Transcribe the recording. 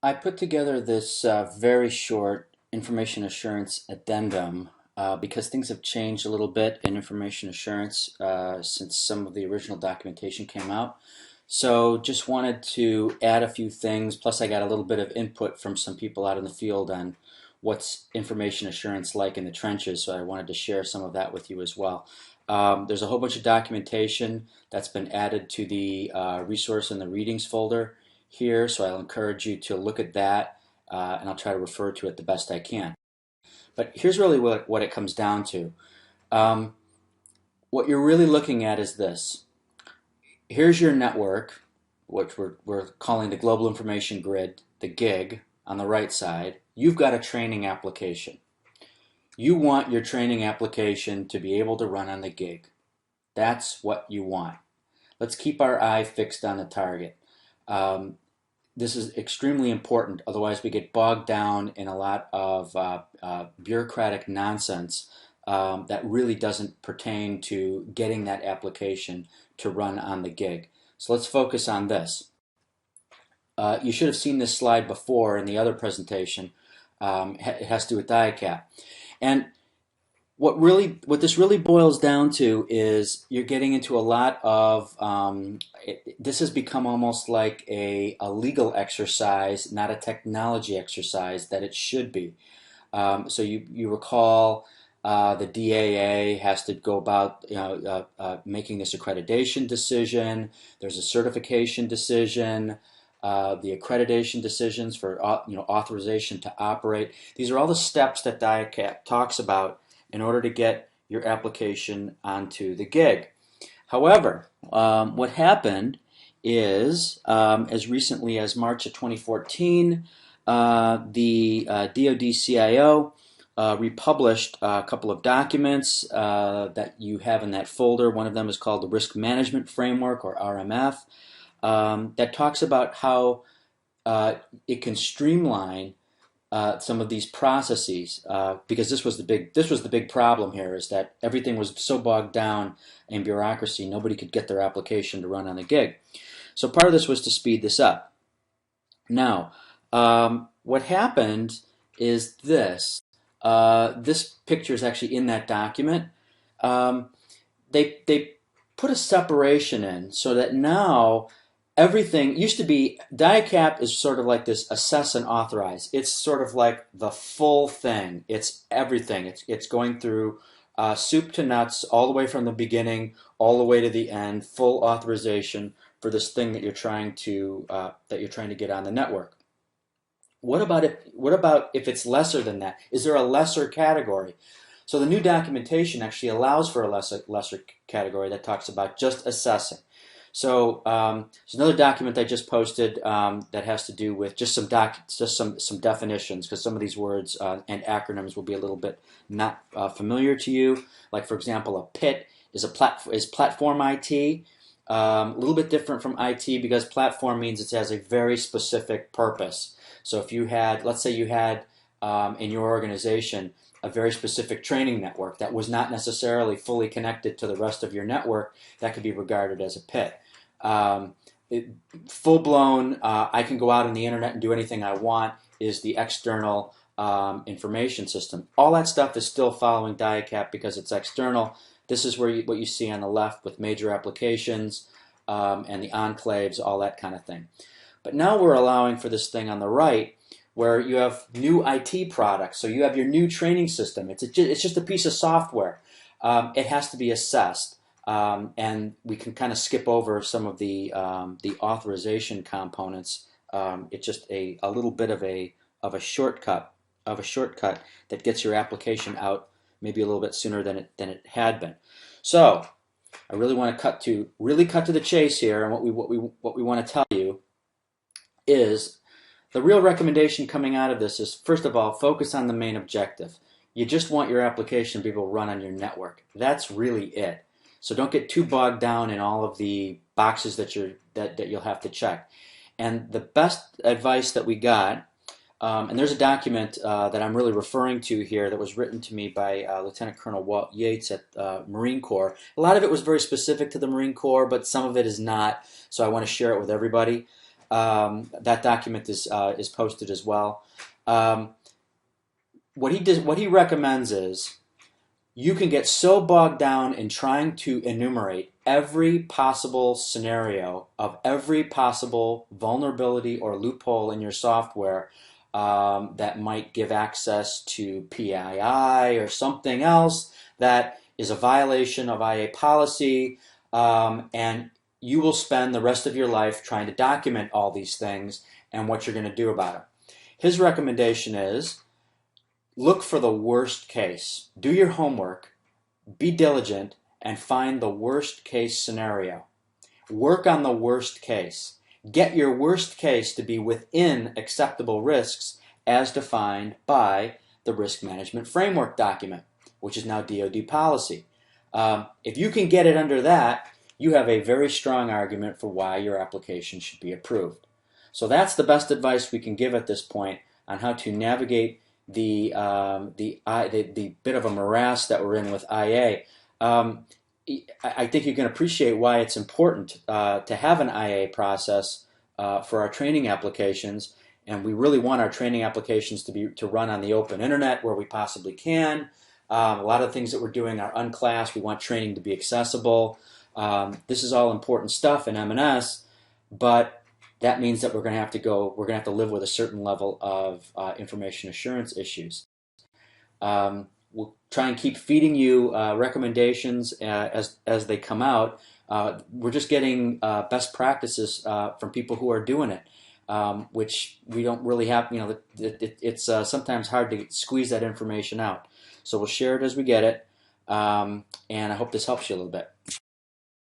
I put together this very short information assurance addendum because things have changed a little bit in information assurance since some of the original documentation came out. So just wanted to add a few things, plus I got a little bit of input from some people out in the field on what's information assurance like in the trenches, so I wanted to share some of that with you as well. There's a whole bunch of documentation that's been added to the resource in the readings folder here, so I'll encourage you to look at that and I'll try to refer to it the best I can. But here's really what it comes down to. What you're really looking at is this. Here's your network, which we're calling the Global Information Grid, the GIG, on the right side. You've got a training application. You want your training application to be able to run on the GIG. That's what you want. Let's keep our eye fixed on the target. This is extremely important, otherwise we get bogged down in a lot of bureaucratic nonsense that really doesn't pertain to getting that application to run on the GIG. So let's focus on this. You should have seen this slide before in the other presentation. It has to do with DIACAP. And what this really boils down to is you're getting into a lot of this has become almost like a legal exercise, not a technology exercise that it should be. So you recall the DAA has to go about making this accreditation decision. There's a certification decision. The accreditation decisions for authorization to operate. These are all the steps that DIACAP talks about in order to get your application onto the GIG. However, what happened is, as recently as March of 2014, the DoD CIO republished a couple of documents that you have in that folder. One of them is called the Risk Management Framework, or RMF, that talks about how it can streamline some of these processes, because this was the big problem here, is that everything was so bogged down in bureaucracy, nobody could get their application to run on the GIG. So part of this was to speed this up. Now, what happened is this. This picture is actually in that document. They put a separation in so that now everything used to be, DIACAP is sort of like this assess and authorize. It's sort of like the full thing. It's everything. It's going through soup to nuts, all the way from the beginning, all the way to the end, full authorization for this thing that you're trying to get on the network. What about if it's lesser than that? Is there a lesser category? So the new documentation actually allows for a lesser category that talks about just assessing. So there's another document I just posted that has to do with just some definitions, because some of these words and acronyms will be a little bit not familiar to you. Like, for example, a PIT is platform IT. A little bit different from IT because platform means it has a very specific purpose. So if you had, let's say you had in your organization a very specific training network that was not necessarily fully connected to the rest of your network, that could be regarded as a PIT. Full-blown, I can go out on the internet and do anything I want, is the external information system. All that stuff is still following DIACAP because it's external. This is where what you see on the left with major applications and the enclaves, all that kind of thing. But now we're allowing for this thing on the right where you have new IT products. So you have your new training system. It's just a piece of software. It has to be assessed. And we can kind of skip over some of the authorization components. It's just a little bit of a shortcut that gets your application out maybe a little bit sooner than it had been. So I really want to cut to the chase here, and what we want to tell you is the real recommendation coming out of this is, first of all, focus on the main objective. You just want your application to be able to run on your network. That's really it. So don't get too bogged down in all of the boxes that you'll have to check. And the best advice that we got, and there's a document that I'm really referring to here that was written to me by Lieutenant Colonel Walt Yates at Marine Corps. A lot of it was very specific to the Marine Corps, but some of it is not, so I want to share it with everybody. That document is posted as well. Um, what he recommends is you can get so bogged down in trying to enumerate every possible scenario of every possible vulnerability or loophole in your software that might give access to PII or something else that is a violation of IA policy, and you will spend the rest of your life trying to document all these things and what you're going to do about it. His recommendation is look for the worst case. Do your homework, be diligent, and find the worst case scenario. Work on the worst case. Get your worst case to be within acceptable risks as defined by the Risk Management Framework document, which is now DoD policy. If you can get it under that, you have a very strong argument for why your application should be approved. So that's the best advice we can give at this point on how to navigate the bit of a morass that we're in with IA. I think you can appreciate why it's important to have an IA process for our training applications, and we really want our training applications to run on the open internet where we possibly can. A lot of the things that we're doing are unclassed. We want training to be accessible. This is all important stuff in M&S, but that means that we're going to have to live with a certain level of information assurance issues. We'll try and keep feeding you recommendations as they come out. We're just getting best practices from people who are doing it, which we don't really have. It's sometimes hard to squeeze that information out. So we'll share it as we get it, and I hope this helps you a little bit.